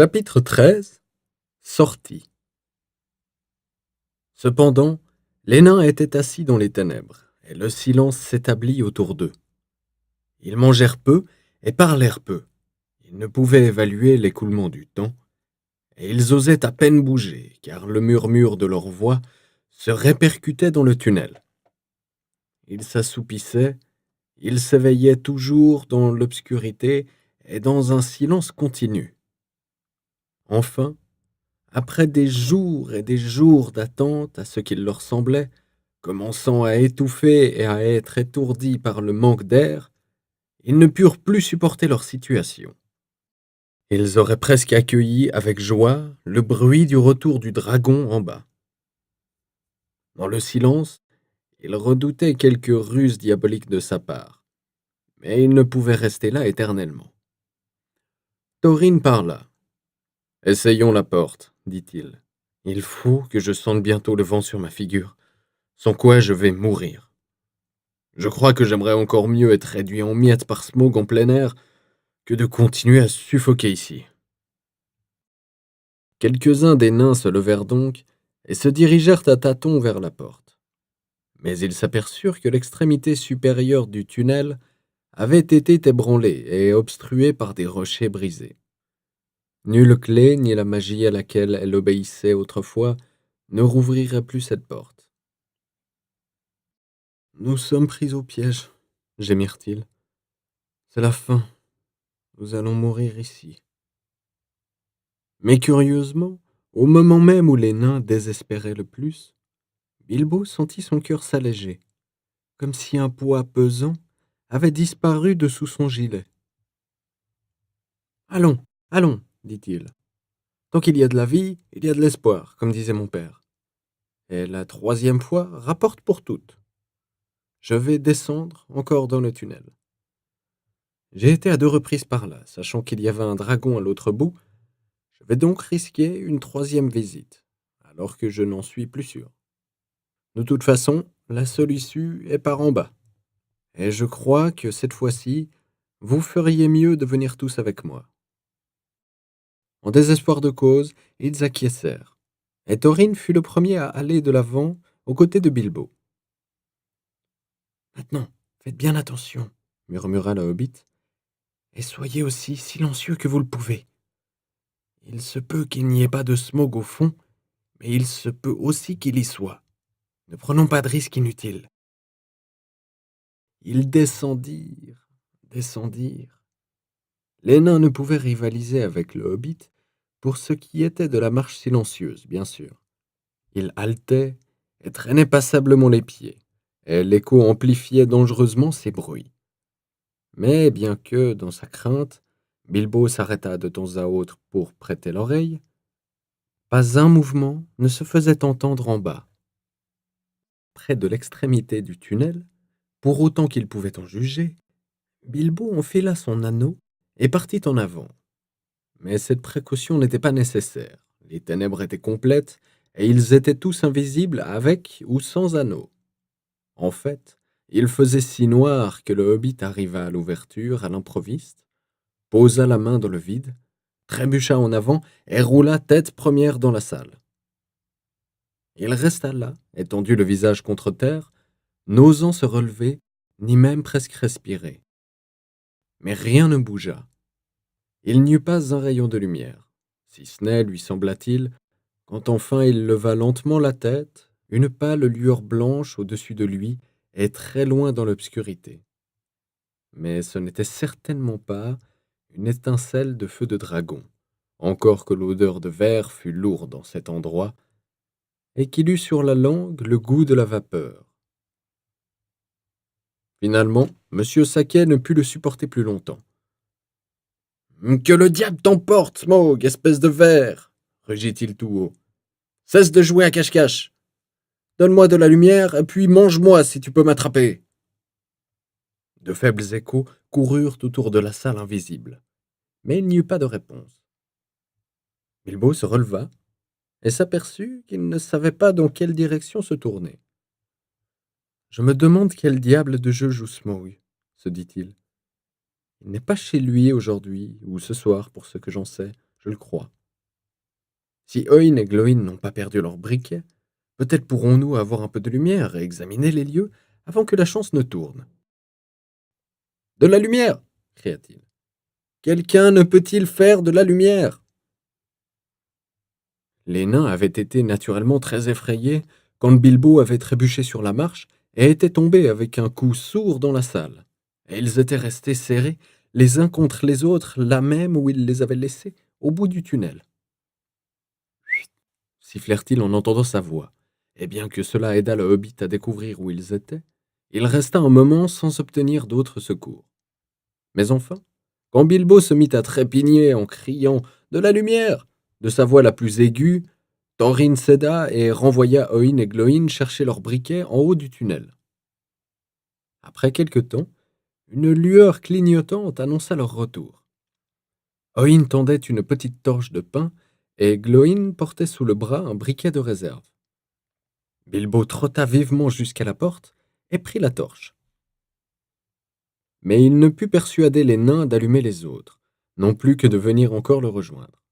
Chapitre 13. Sortie. Cependant, les nains étaient assis dans les ténèbres, et le silence s'établit autour d'eux. Ils mangèrent peu et parlèrent peu. Ils ne pouvaient évaluer l'écoulement du temps, et ils osaient à peine bouger, car le murmure de leur voix se répercutait dans le tunnel. Ils s'assoupissaient, ils s'éveillaient toujours dans l'obscurité et dans un silence continu. Enfin, après des jours et des jours d'attente à ce qu'il leur semblait, commençant à étouffer et à être étourdis par le manque d'air, ils ne purent plus supporter leur situation. Ils auraient presque accueilli avec joie le bruit du retour du dragon en bas. Dans le silence, ils redoutaient quelques ruses diaboliques de sa part, mais ils ne pouvaient rester là éternellement. Taurine parla. « Essayons la porte, dit-il. Il faut que je sente bientôt le vent sur ma figure, sans quoi je vais mourir. Je crois que j'aimerais encore mieux être réduit en miettes par Smaug en plein air que de continuer à suffoquer ici. » Quelques-uns des nains se levèrent donc et se dirigèrent à tâtons vers la porte. Mais ils s'aperçurent que l'extrémité supérieure du tunnel avait été ébranlée et obstruée par des rochers brisés. Nulle clé ni la magie à laquelle elle obéissait autrefois ne rouvriraient plus cette porte. « Nous sommes pris au piège, » gémirent-ils. « C'est la fin. Nous allons mourir ici. » Mais curieusement, au moment même où les nains désespéraient le plus, Bilbo sentit son cœur s'alléger, comme si un poids pesant avait disparu de sous son gilet. « Allons, allons, dit-il. Tant qu'il y a de la vie, il y a de l'espoir, comme disait mon père. Et la troisième fois rapporte pour toutes. Je vais descendre encore dans le tunnel. J'ai été à 2 reprises par là, sachant qu'il y avait un dragon à l'autre bout. Je vais donc risquer une troisième visite, alors que je n'en suis plus sûr. De toute façon, la seule issue est par en bas. Et je crois que cette fois-ci, vous feriez mieux de venir tous avec moi. » En désespoir de cause, ils acquiescèrent, et Thorin fut le premier à aller de l'avant aux côtés de Bilbo. « Maintenant, faites bien attention, » murmura le hobbit, « et soyez aussi silencieux que vous le pouvez. Il se peut qu'il n'y ait pas de Smaug au fond, mais il se peut aussi qu'il y soit. Ne prenons pas de risques inutiles. » Ils descendirent. Les nains ne pouvaient rivaliser avec le hobbit pour ce qui était de la marche silencieuse, bien sûr. Ils haletaient et traînaient passablement les pieds, et l'écho amplifiait dangereusement ces bruits. Mais bien que, dans sa crainte, Bilbo s'arrêta de temps à autre pour prêter l'oreille, pas un mouvement ne se faisait entendre en bas. Près de l'extrémité du tunnel, pour autant qu'il pouvait en juger, Bilbo enfila son anneau et partit en avant. Mais cette précaution n'était pas nécessaire. Les ténèbres étaient complètes et ils étaient tous invisibles avec ou sans anneau. En fait, il faisait si noir que le hobbit arriva à l'ouverture à l'improviste, posa la main dans le vide, trébucha en avant et roula tête première dans la salle. Il resta là, étendu le visage contre terre, n'osant se relever, ni même presque respirer. Mais rien ne bougea. Il n'y eut pas un rayon de lumière, si ce n'est, lui sembla-t-il, quand enfin il leva lentement la tête, une pâle lueur blanche au-dessus de lui et très loin dans l'obscurité. Mais ce n'était certainement pas une étincelle de feu de dragon, encore que l'odeur de verre fût lourde en cet endroit, et qu'il eût sur la langue le goût de la vapeur. Finalement, M. Saquet ne put le supporter plus longtemps. « Que le diable t'emporte, Smaug, espèce de ver !» rugit-il tout haut. « Cesse de jouer à cache-cache. Donne-moi de la lumière, et puis mange-moi si tu peux m'attraper. » De faibles échos coururent autour de la salle invisible, mais il n'y eut pas de réponse. Bilbo se releva et s'aperçut qu'il ne savait pas dans quelle direction se tourner. « Je me demande quel diable de jeu joue Smaug, » se dit-il. « Il n'est pas chez lui aujourd'hui, ou ce soir, pour ce que j'en sais. je le crois. Si Oin et Gloin n'ont pas perdu leur briquet, peut-être pourrons-nous avoir un peu de lumière et examiner les lieux avant que la chance ne tourne. De la lumière cria-t-il. Quelqu'un ne peut-il faire de la lumière? Les nains avaient été naturellement très effrayés quand Bilbo avait trébuché sur la marche et était tombé avec un coup sourd dans la salle. Et ils étaient restés serrés, les uns contre les autres, là même où ils les avaient laissés, au bout du tunnel. Sifflèrent-ils en entendant sa voix. Et bien que cela aidât le hobbit à découvrir où ils étaient, il resta un moment sans obtenir d'autres secours. Mais enfin, quand Bilbo se mit à trépigner en criant « De la lumière !» de sa voix la plus aiguë, Thorin céda et renvoya Oin et Gloin chercher leur briquet en haut du tunnel. Après quelque temps, une lueur clignotante annonça leur retour. Oin tendait une petite torche de pain et Gloin portait sous le bras un briquet de réserve. Bilbo trotta vivement jusqu'à la porte et prit la torche. Mais il ne put persuader les nains d'allumer les autres, non plus que de venir encore le rejoindre.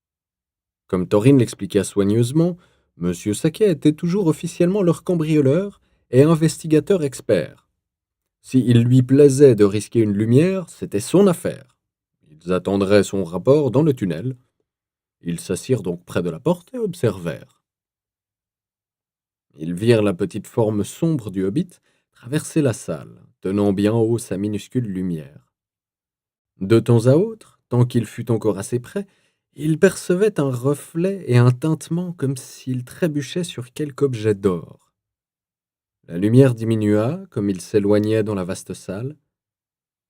Comme Thorin l'expliqua soigneusement, M. Saquet était toujours officiellement leur cambrioleur et investigateur expert. S'il lui plaisait de risquer une lumière, c'était son affaire. Ils attendraient son rapport dans le tunnel. Ils s'assirent donc près de la porte et observèrent. Ils virent la petite forme sombre du hobbit traverser la salle, tenant bien haut sa minuscule lumière. De temps à autre, tant qu'il fut encore assez près, il percevait un reflet et un tintement comme s'il trébuchait sur quelque objet d'or. La lumière diminua comme il s'éloignait dans la vaste salle,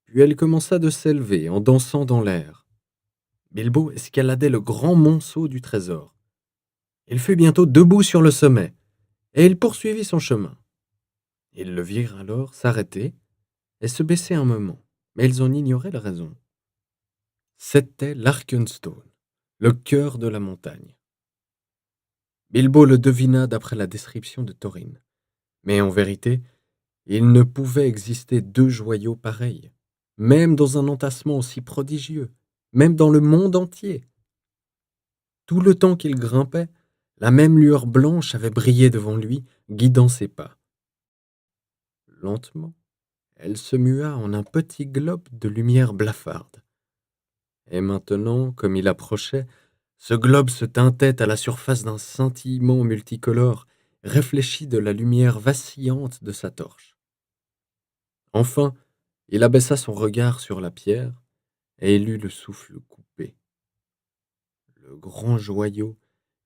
puis elle commença de s'élever en dansant dans l'air. Bilbo escaladait le grand monceau du trésor. Il fut bientôt debout sur le sommet, et il poursuivit son chemin. Ils le virent alors s'arrêter et se baisser un moment, mais ils en ignoraient la raison. C'était l'Arkenstone, le cœur de la montagne. Bilbo le devina d'après la description de Thorin. Mais en vérité, il ne pouvait exister deux joyaux pareils, même dans un entassement aussi prodigieux, même dans le monde entier. Tout le temps qu'il grimpait, la même lueur blanche avait brillé devant lui, guidant ses pas. Lentement, elle se mua en un petit globe de lumière blafarde. Et maintenant, comme il approchait, ce globe se teintait à la surface d'un scintillement multicolore, réfléchi de la lumière vacillante de sa torche. Enfin, il abaissa son regard sur la pierre, et il eut le souffle coupé. Le grand joyau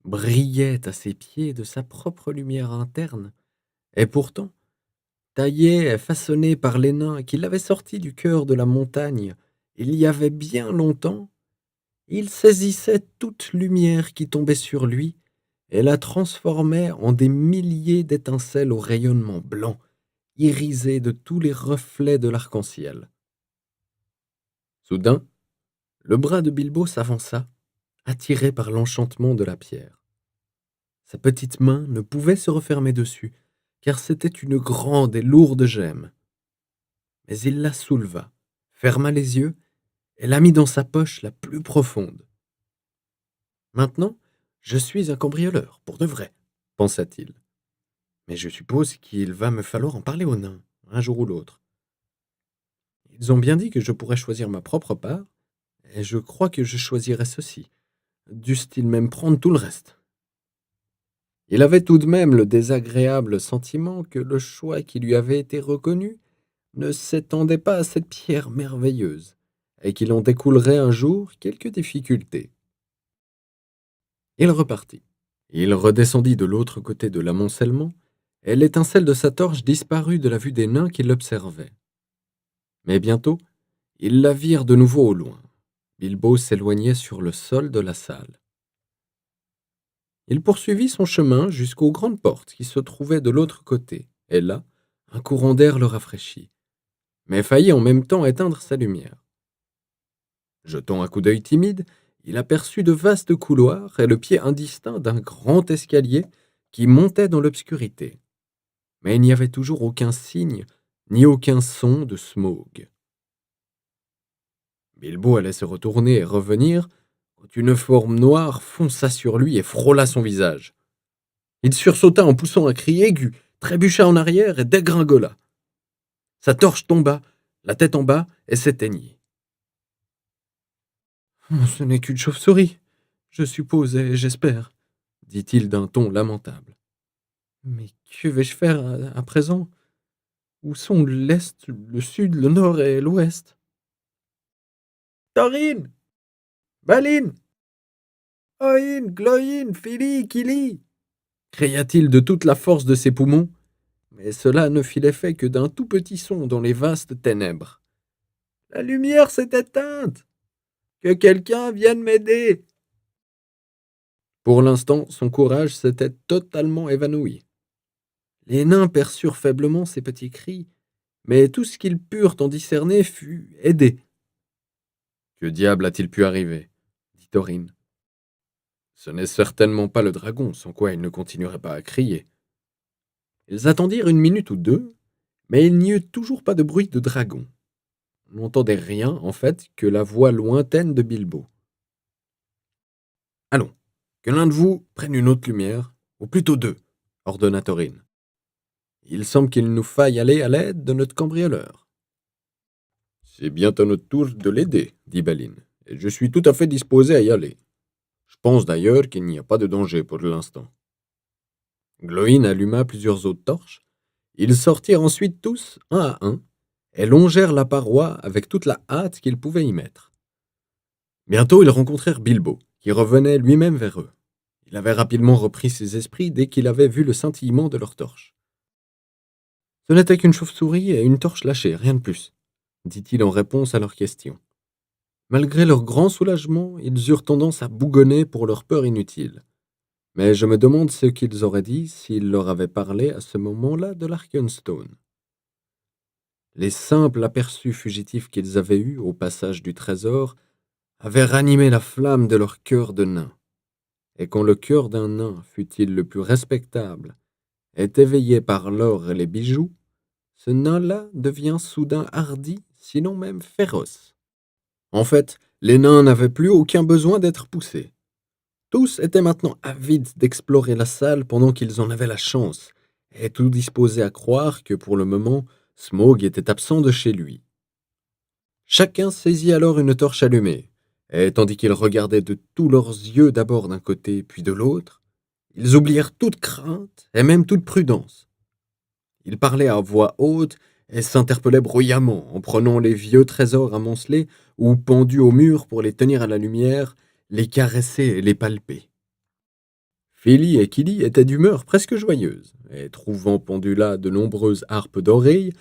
brillait à ses pieds de sa propre lumière interne, et pourtant, taillé et façonné par les nains qui l'avaient sorti du cœur de la montagne il y avait bien longtemps, il saisissait toute lumière qui tombait sur lui et la transformait en des milliers d'étincelles au rayonnement blanc, irisé de tous les reflets de l'arc-en-ciel. Soudain, le bras de Bilbo s'avança, attiré par l'enchantement de la pierre. Sa petite main ne pouvait se refermer dessus, car c'était une grande et lourde gemme. Mais il la souleva, ferma les yeux et la mit dans sa poche la plus profonde. Maintenant, je suis un cambrioleur, pour de vrai, pensa-t-il. Mais je suppose qu'il va me falloir en parler aux nains, un jour ou l'autre. Ils ont bien dit que je pourrais choisir ma propre part, et je crois que je choisirai ceci. Dussent-ils même prendre tout le reste? Il avait tout de même le désagréable sentiment que le choix qui lui avait été reconnu ne s'étendait pas à cette pierre merveilleuse, et qu'il en découlerait un jour quelques difficultés. Il repartit. Il redescendit de l'autre côté de l'amoncellement, et l'étincelle de sa torche disparut de la vue des nains qui l'observaient. Mais bientôt, ils la virent de nouveau au loin. Bilbo s'éloignait sur le sol de la salle. Il poursuivit son chemin jusqu'aux grandes portes qui se trouvaient de l'autre côté, et là, un courant d'air le rafraîchit, mais faillit en même temps éteindre sa lumière. Jetant un coup d'œil timide, il aperçut de vastes couloirs et le pied indistinct d'un grand escalier qui montait dans l'obscurité. Mais il n'y avait toujours aucun signe, ni aucun son de Smaug. Bilbo allait se retourner et revenir, quand une forme noire fonça sur lui et frôla son visage. Il sursauta en poussant un cri aigu, trébucha en arrière et dégringola. Sa torche tomba, la tête en bas, et s'éteignit. Ce n'est qu'une chauve-souris, je suppose et j'espère, dit-il d'un ton lamentable. Mais que vais-je faire à présent? Où sont l'Est, le Sud, le Nord et l'Ouest? Taurine! Baline! Oin, Gloin, Fili, Kili! Cria-t-il de toute la force de ses poumons, mais cela ne fit l'effet que d'un tout petit son dans les vastes ténèbres. La lumière s'est éteinte! Que quelqu'un vienne m'aider! Pour l'instant, son courage s'était totalement évanoui. Les nains perçurent faiblement ses petits cris, mais tout ce qu'ils purent en discerner fut aider. Que diable a-t-il pu arriver? Dit Taurine. Ce n'est certainement pas le dragon, sans quoi il ne continuerait pas à crier. Ils attendirent une minute ou deux, mais il n'y eut toujours pas de bruit de dragon. On n'entendait rien, en fait, que la voix lointaine de Bilbo. Allons, que l'un de vous prenne une autre lumière, ou plutôt deux, ordonna Taurine. Il semble qu'il nous faille aller à l'aide de notre cambrioleur. C'est bien à notre tour de l'aider, dit Balin, et je suis tout à fait disposé à y aller. Je pense d'ailleurs qu'il n'y a pas de danger pour l'instant. Glóin alluma plusieurs autres torches. Ils sortirent ensuite tous, un à un, et longèrent la paroi avec toute la hâte qu'ils pouvaient y mettre. Bientôt ils rencontrèrent Bilbo, qui revenait lui-même vers eux. Il avait rapidement repris ses esprits dès qu'il avait vu le scintillement de leurs torches. Ce n'était qu'une chauve-souris et une torche lâchée, rien de plus, dit-il en réponse à leurs questions. Malgré leur grand soulagement, ils eurent tendance à bougonner pour leur peur inutile. Mais je me demande ce qu'ils auraient dit s'ils leur avaient parlé à ce moment-là de l'Arkenstone. Les simples aperçus fugitifs qu'ils avaient eus au passage du trésor avaient ranimé la flamme de leur cœur de nain. Et quand le cœur d'un nain, fût-il le plus respectable, est éveillé par l'or et les bijoux, ce nain-là devient soudain hardi, sinon même féroce. En fait, les nains n'avaient plus aucun besoin d'être poussés. Tous étaient maintenant avides d'explorer la salle pendant qu'ils en avaient la chance, et tout disposés à croire que pour le moment, Smaug était absent de chez lui. Chacun saisit alors une torche allumée, et tandis qu'ils regardaient de tous leurs yeux d'abord d'un côté puis de l'autre, ils oublièrent toute crainte et même toute prudence. Ils parlaient à voix haute et s'interpellaient bruyamment en prenant les vieux trésors amoncelés ou pendus au mur pour les tenir à la lumière, les caresser et les palper. Fili et Kili étaient d'humeur presque joyeuse, et trouvant pendus là de nombreuses harpes d'oreilles,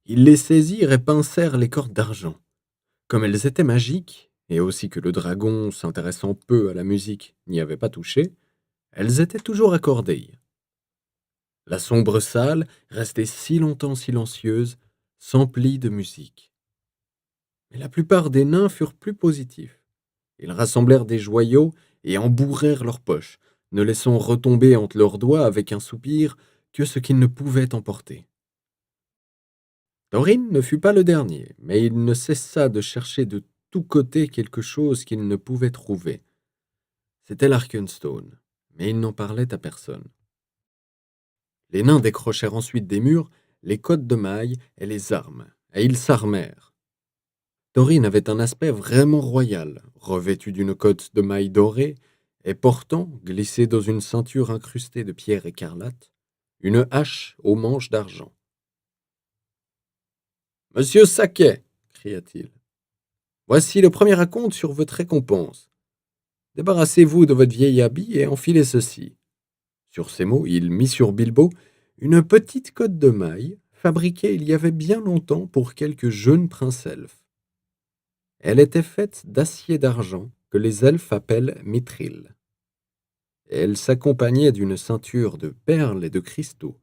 ils les saisirent et pincèrent les cordes d'argent. Comme elles étaient magiques, et aussi que le dragon, s'intéressant peu à la musique, n'y avait pas touché, elles étaient toujours accordées. La sombre salle, restée si longtemps silencieuse, s'emplit de musique. Mais la plupart des nains furent plus positifs. Ils rassemblèrent des joyaux et embourrèrent leurs poches, ne laissant retomber entre leurs doigts avec un soupir que ce qu'ils ne pouvaient emporter. Thorin ne fut pas le dernier, mais il ne cessa de chercher de tous côtés quelque chose qu'il ne pouvait trouver. C'était l'Arkenstone, mais il n'en parlait à personne. Les nains décrochèrent ensuite des murs les cottes de mailles et les armes, et ils s'armèrent. Thorin avait un aspect vraiment royal, revêtu d'une cotte de mailles dorées et portant, glissée dans une ceinture incrustée de pierres écarlates, une hache aux manches d'argent. « Monsieur Saquet !» cria-t-il. « Voici le premier acompte sur votre récompense. Débarrassez-vous de votre vieil habit et enfilez ceci. » Sur ces mots, il mit sur Bilbo une petite cotte de mailles, fabriquée il y avait bien longtemps pour quelques jeunes princes elfes. Elle était faite d'acier d'argent que les elfes appellent mithril. Elle s'accompagnait d'une ceinture de perles et de cristaux.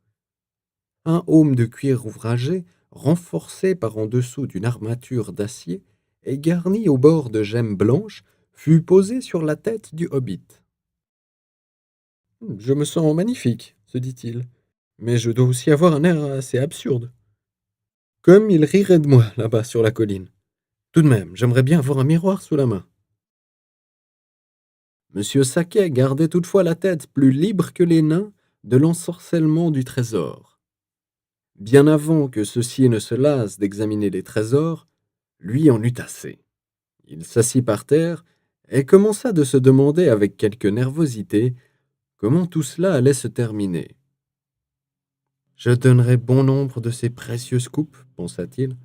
Un aume de cuir ouvragé, renforcé par en dessous d'une armature d'acier et garni au bord de gemmes blanches, fut posé sur la tête du hobbit. « Je me sens magnifique, se dit-il, mais je dois aussi avoir un air assez absurde. Comme il rirait de moi là-bas sur la colline. Tout de même, j'aimerais bien avoir un miroir sous la main. » Monsieur Saquet gardait toutefois la tête plus libre que les nains de l'ensorcellement du trésor. Bien avant que ceux-ci ne se lassent d'examiner les trésors, lui en eut assez. Il s'assit par terre et commença de se demander avec quelque nervosité comment tout cela allait se terminer. Je donnerais bon nombre de ces précieuses coupes, pensa-t-il,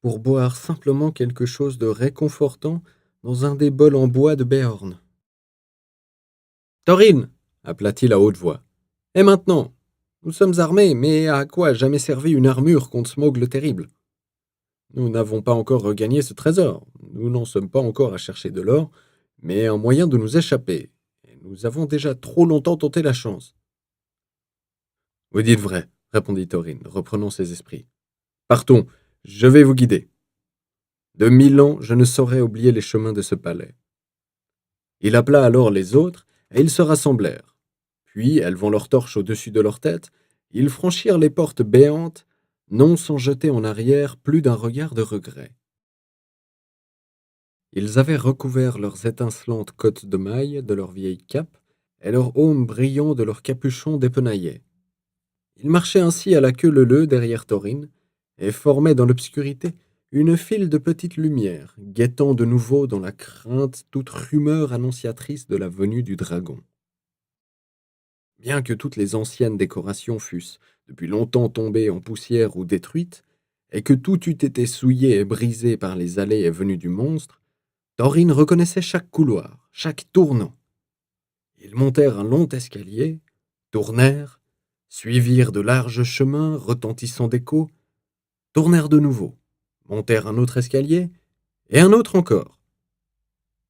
pour boire simplement quelque chose de réconfortant dans un des bols en bois de Béorn. Taurine, appela-t-il à haute voix. Et maintenant? Nous sommes armés, mais à quoi a jamais servi une armure contre Smaug le terrible? Nous n'avons pas encore regagné ce trésor. Nous n'en sommes pas encore à chercher de l'or, mais un moyen de nous échapper. Et nous avons déjà trop longtemps tenté la chance. Vous dites vrai, répondit Taurine, reprenant ses esprits. Partons, je vais vous guider. De 1000 ans, je ne saurais oublier les chemins de ce palais. Il appela alors les autres, et ils se rassemblèrent. Puis, élevant leurs torches au-dessus de leur tête, ils franchirent les portes béantes, non sans jeter en arrière plus d'un regard de regret. Ils avaient recouvert leurs étincelantes cottes de mailles de leurs vieilles capes, et leurs aumes brillants de leurs capuchons dépenaillaient. Ils marchaient ainsi à la queue leu-leu derrière Taurine, et formaient dans l'obscurité une file de petites lumières, guettant de nouveau dans la crainte toute rumeur annonciatrice de la venue du dragon. Bien que toutes les anciennes décorations fussent depuis longtemps tombées en poussière ou détruites, et que tout eût été souillé et brisé par les allées et venues du monstre, Taurine reconnaissait chaque couloir, chaque tournant. Ils montèrent un long escalier, tournèrent, suivirent de larges chemins retentissant d'échos, tournèrent de nouveau, montèrent un autre escalier, et un autre encore.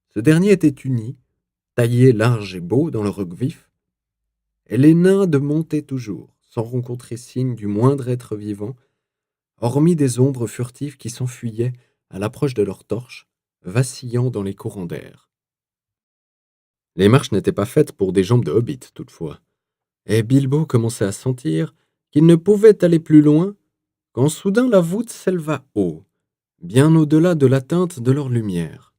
Ce dernier était uni, taillé large et beau dans le roc vif, et les nains de montaient toujours, sans rencontrer signe du moindre être vivant, hormis des ombres furtives qui s'enfuyaient à l'approche de leurs torches, vacillant dans les courants d'air. Les marches n'étaient pas faites pour des jambes de hobbit, toutefois, et Bilbo commençait à sentir qu'il ne pouvait aller plus loin quand soudain la voûte s'éleva haut, bien au-delà de l'atteinte de leur lumière.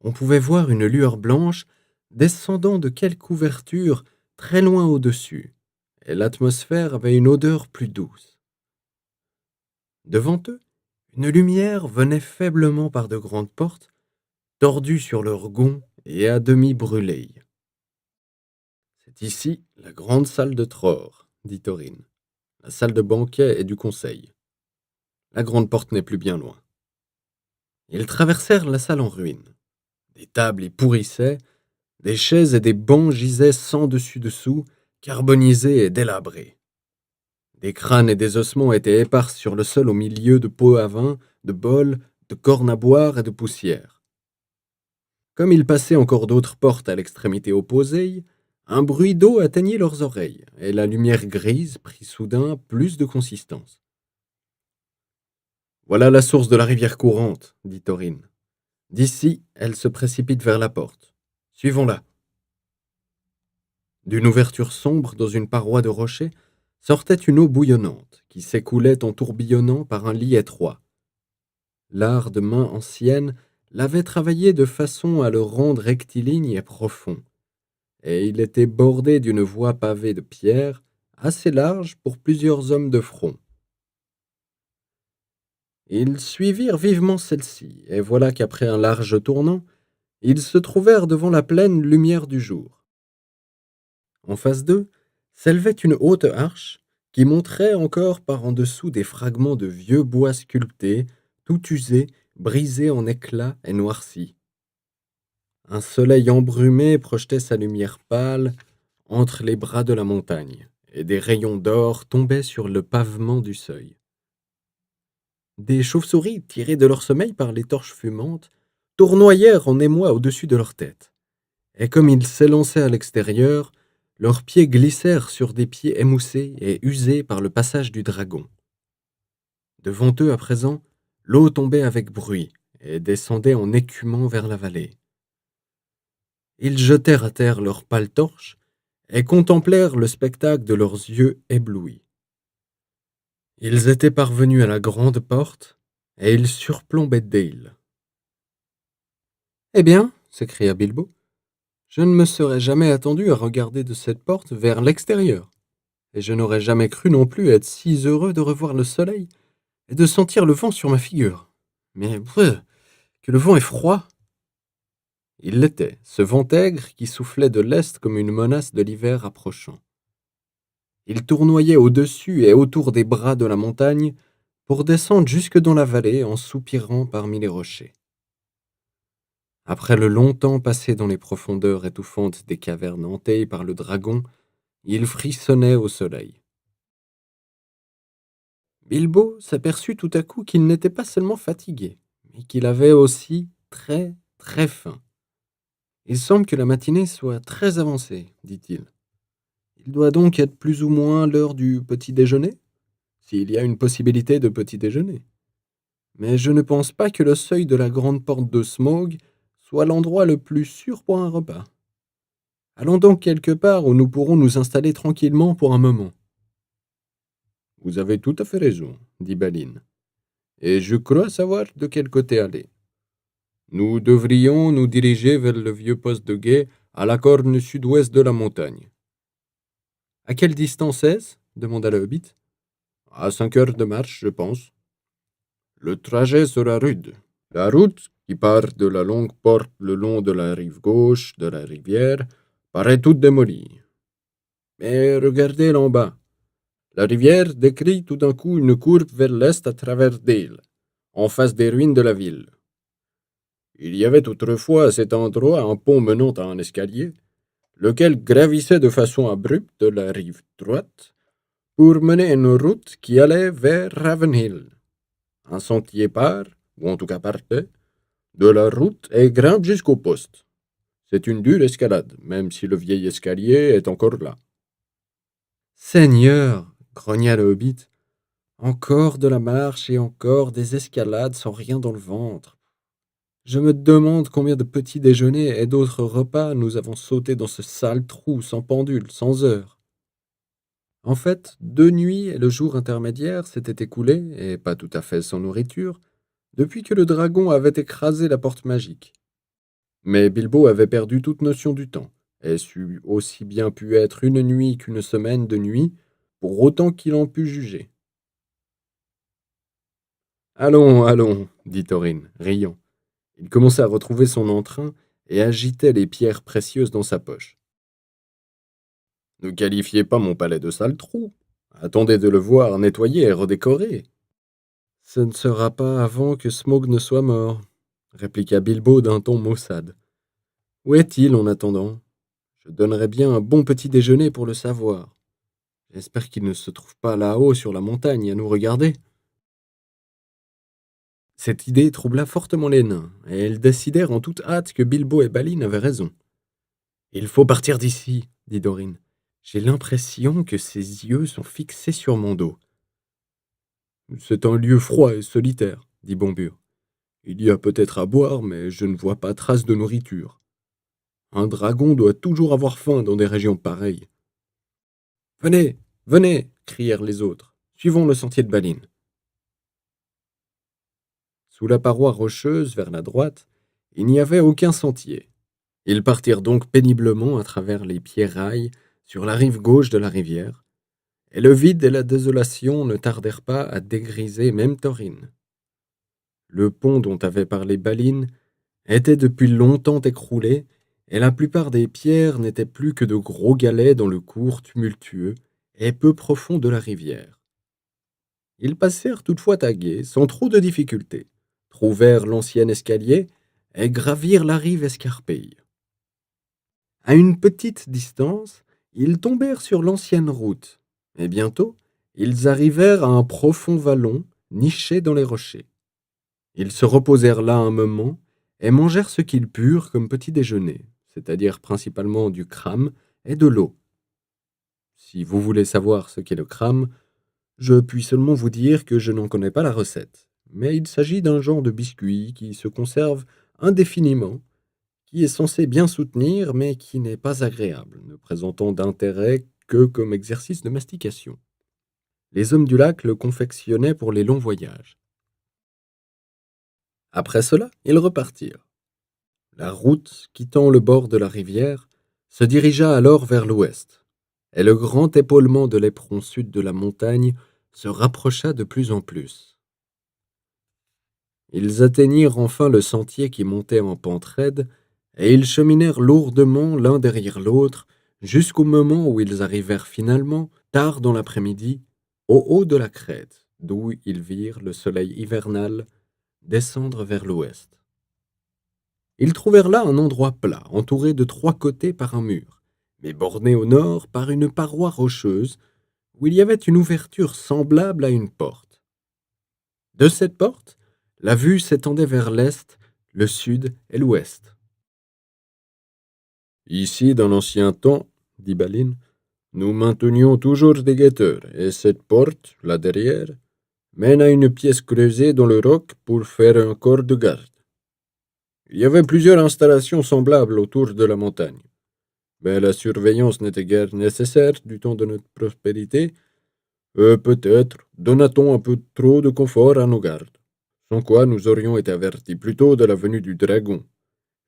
On pouvait voir une lueur blanche descendant de quelque ouverture très loin au-dessus, et l'atmosphère avait une odeur plus douce. Devant eux, une lumière venait faiblement par de grandes portes, tordues sur leurs gonds et à demi brûlées. C'est ici la grande salle de Tror, dit Taurine, la salle de banquet et du conseil. La grande porte n'est plus bien loin. Ils traversèrent la salle en ruine. Des tables y pourrissaient, des chaises et des bancs gisaient sans dessus-dessous, carbonisés et délabrés. Des crânes et des ossements étaient épars sur le sol au milieu de pots à vin, de bols, de cornes à boire et de poussière. Comme ils passaient encore d'autres portes à l'extrémité opposée, un bruit d'eau atteignit leurs oreilles, et la lumière grise prit soudain plus de consistance. Voilà la source de la rivière courante, dit Taurine. D'ici, elle se précipite vers la porte. Suivons-la. D'une ouverture sombre dans une paroi de rocher sortait une eau bouillonnante qui s'écoulait en tourbillonnant par un lit étroit. L'art de main ancienne l'avait travaillé de façon à le rendre rectiligne et profond, et il était bordé d'une voie pavée de pierre assez large pour plusieurs hommes de front. Ils suivirent vivement celle-ci, et voilà qu'après un large tournant, ils se trouvèrent devant la pleine lumière du jour. En face d'eux s'élevait une haute arche qui montrait encore par en dessous des fragments de vieux bois sculptés, tout usés, brisés en éclats et noircis. Un soleil embrumé projetait sa lumière pâle entre les bras de la montagne, et des rayons d'or tombaient sur le pavement du seuil. Des chauves-souris, tirées de leur sommeil par les torches fumantes, tournoyèrent en émoi au-dessus de leur tête. Et comme ils s'élançaient à l'extérieur, leurs pieds glissèrent sur des pieds émoussés et usés par le passage du dragon. Devant eux, à présent, l'eau tombait avec bruit et descendait en écumant vers la vallée. Ils jetèrent à terre leurs pâles torches et contemplèrent le spectacle de leurs yeux éblouis. Ils étaient parvenus à la grande porte et ils surplombaient Dale. « Eh bien, s'écria Bilbo, Je ne me serais jamais attendu à regarder de cette porte vers l'extérieur, et je n'aurais jamais cru non plus être si heureux de revoir le soleil et de sentir le vent sur ma figure. Mais que le vent est froid. Il l'était, ce vent aigre qui soufflait de l'est comme une menace de l'hiver approchant. Il tournoyait au-dessus et autour des bras de la montagne pour descendre jusque dans la vallée en soupirant parmi les rochers. Après le long temps passé dans les profondeurs étouffantes des cavernes hantées par le dragon, il frissonnait au soleil. Bilbo s'aperçut tout à coup qu'il n'était pas seulement fatigué, mais qu'il avait aussi très, très faim. Il semble que la matinée soit très avancée, dit-il. Il doit donc être plus ou moins l'heure du petit déjeuner, s'il y a une possibilité de petit déjeuner. Mais je ne pense pas que le seuil de la grande porte de Smaug soit l'endroit le plus sûr pour un repas. Allons donc quelque part où nous pourrons nous installer tranquillement pour un moment. Vous avez tout à fait raison, dit Balin, et je crois savoir de quel côté aller. Nous devrions nous diriger vers le vieux poste de guet à la corne sud-ouest de la montagne. À quelle distance est-ce demanda le hobbit. À 5 heures de marche, je pense. Le trajet sera rude. La route, qui part de la longue porte le long de la rive gauche de la rivière, paraît toute démolie. Mais regardez là en bas. La rivière décrit tout d'un coup une courbe vers l'est à travers d'elle, en face des ruines de la ville. Il y avait autrefois à cet endroit un pont menant à un escalier, lequel gravissait de façon abrupte la rive droite pour mener une route qui allait vers Ravenhill. Un sentier part, ou en tout cas partait, de la route et grimpe jusqu'au poste. C'est une dure escalade, même si le vieil escalier est encore là. Seigneur, grogna le hobbit, encore de la marche et encore des escalades sans rien dans le ventre. Je me demande combien de petits déjeuners et d'autres repas nous avons sautés dans ce sale trou, sans pendule, sans heure. En fait, 2 nuits et le jour intermédiaire s'étaient écoulés, et pas tout à fait sans nourriture, depuis que le dragon avait écrasé la porte magique. Mais Bilbo avait perdu toute notion du temps, et c'eût aussi bien pu être une nuit qu'une semaine de nuit, pour autant qu'il en pût juger. Allons, allons, dit Thorin, riant. Il commençait à retrouver son entrain et agitait les pierres précieuses dans sa poche. Ne qualifiez pas mon palais de sale trou. Attendez de le voir nettoyé et redécoré. Ce ne sera pas avant que Smaug ne soit mort, répliqua Bilbo d'un ton maussade. Où est-il en attendant? Je donnerais bien un bon petit déjeuner pour le savoir. J'espère qu'il ne se trouve pas là-haut sur la montagne à nous regarder. Cette idée troubla fortement les nains, et ils décidèrent en toute hâte que Bilbo et Balin avaient raison. Il faut partir d'ici, dit Dorin. J'ai l'impression que ses yeux sont fixés sur mon dos. C'est un lieu froid et solitaire, dit Bombur. Il y a peut-être à boire, mais je ne vois pas trace de nourriture. Un dragon doit toujours avoir faim dans des régions pareilles. Venez, venez, crièrent les autres. Suivons le sentier de Balin. Sous la paroi rocheuse, vers la droite, il n'y avait aucun sentier. Ils partirent donc péniblement à travers les pierrailles sur la rive gauche de la rivière, et le vide et la désolation ne tardèrent pas à dégriser même Thorin. Le pont dont avait parlé Balin était depuis longtemps écroulé, et la plupart des pierres n'étaient plus que de gros galets dans le cours tumultueux et peu profond de la rivière. Ils passèrent toutefois à gué, sans trop de difficulté, trouvèrent l'ancien escalier et gravirent la rive escarpée. À une petite distance, ils tombèrent sur l'ancienne route, et bientôt, ils arrivèrent à un profond vallon niché dans les rochers. Ils se reposèrent là un moment et mangèrent ce qu'ils purent comme petit déjeuner, c'est-à-dire principalement du crâme et de l'eau. Si vous voulez savoir ce qu'est le crâme, je puis seulement vous dire que je n'en connais pas la recette, mais il s'agit d'un genre de biscuit qui se conserve indéfiniment, qui est censé bien soutenir, mais qui n'est pas agréable, ne présentant d'intérêt que comme exercice de mastication. Les hommes du lac le confectionnaient pour les longs voyages. Après cela, ils repartirent. La route, quittant le bord de la rivière, se dirigea alors vers l'ouest, et le grand épaulement de l'éperon sud de la montagne se rapprocha de plus en plus. Ils atteignirent enfin le sentier qui montait en pente raide, et ils cheminèrent lourdement l'un derrière l'autre jusqu'au moment où ils arrivèrent finalement, tard dans l'après-midi, au haut de la crête, d'où ils virent le soleil hivernal descendre vers l'ouest. Ils trouvèrent là un endroit plat, entouré de 3 côtés par un mur, mais borné au nord par une paroi rocheuse où il y avait une ouverture semblable à une porte. De cette porte, la vue s'étendait vers l'est, le sud et l'ouest. Ici, dans l'ancien temps, dit Balin, nous maintenions toujours des guetteurs, et cette porte, là derrière, mène à une pièce creusée dans le roc pour faire un corps de garde. Il y avait plusieurs installations semblables autour de la montagne, mais la surveillance n'était guère nécessaire du temps de notre prospérité. Peut-être donna-t-on un peu trop de confort à nos gardes, sans quoi nous aurions été avertis plus tôt de la venue du dragon,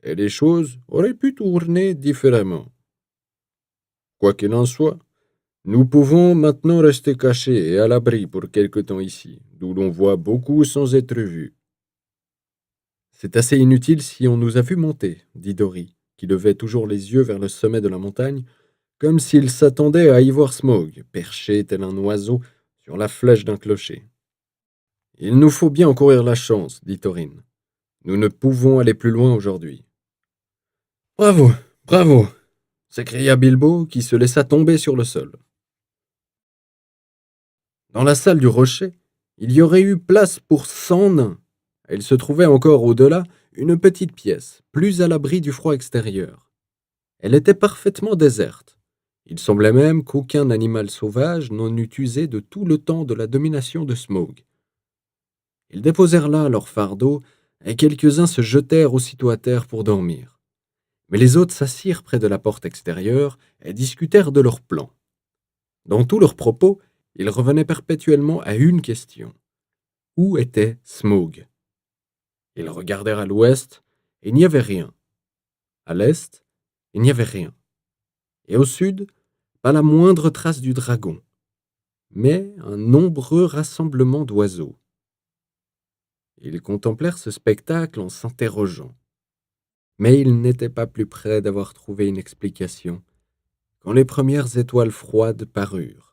et les choses auraient pu tourner différemment. Quoi qu'il en soit, nous pouvons maintenant rester cachés et à l'abri pour quelque temps ici, d'où l'on voit beaucoup sans être vus. C'est assez inutile si on nous a vus monter, dit Dory, qui levait toujours les yeux vers le sommet de la montagne, comme s'il s'attendait à y voir Smaug, perché tel un oiseau sur la flèche d'un clocher. Il nous faut bien en courir la chance, dit Thorin. Nous ne pouvons aller plus loin aujourd'hui. Bravo, bravo, s'écria Bilbo, qui se laissa tomber sur le sol. Dans la salle du rocher, il y aurait eu place pour 100 nains. Il se trouvait encore au-delà une petite pièce, plus à l'abri du froid extérieur. Elle était parfaitement déserte. Il semblait même qu'aucun animal sauvage n'en eût usé de tout le temps de la domination de Smaug. Ils déposèrent là leur fardeau, et quelques-uns se jetèrent aussitôt à terre pour dormir. Mais les autres s'assirent près de la porte extérieure et discutèrent de leurs plans. Dans tous leurs propos, ils revenaient perpétuellement à une question. Où était Smaug? Ils regardèrent à l'ouest, et il n'y avait rien. À l'est, il n'y avait rien. Et au sud, pas la moindre trace du dragon, mais un nombreux rassemblement d'oiseaux. Ils contemplèrent ce spectacle en s'interrogeant. Mais ils n'étaient pas plus près d'avoir trouvé une explication quand les premières étoiles froides parurent.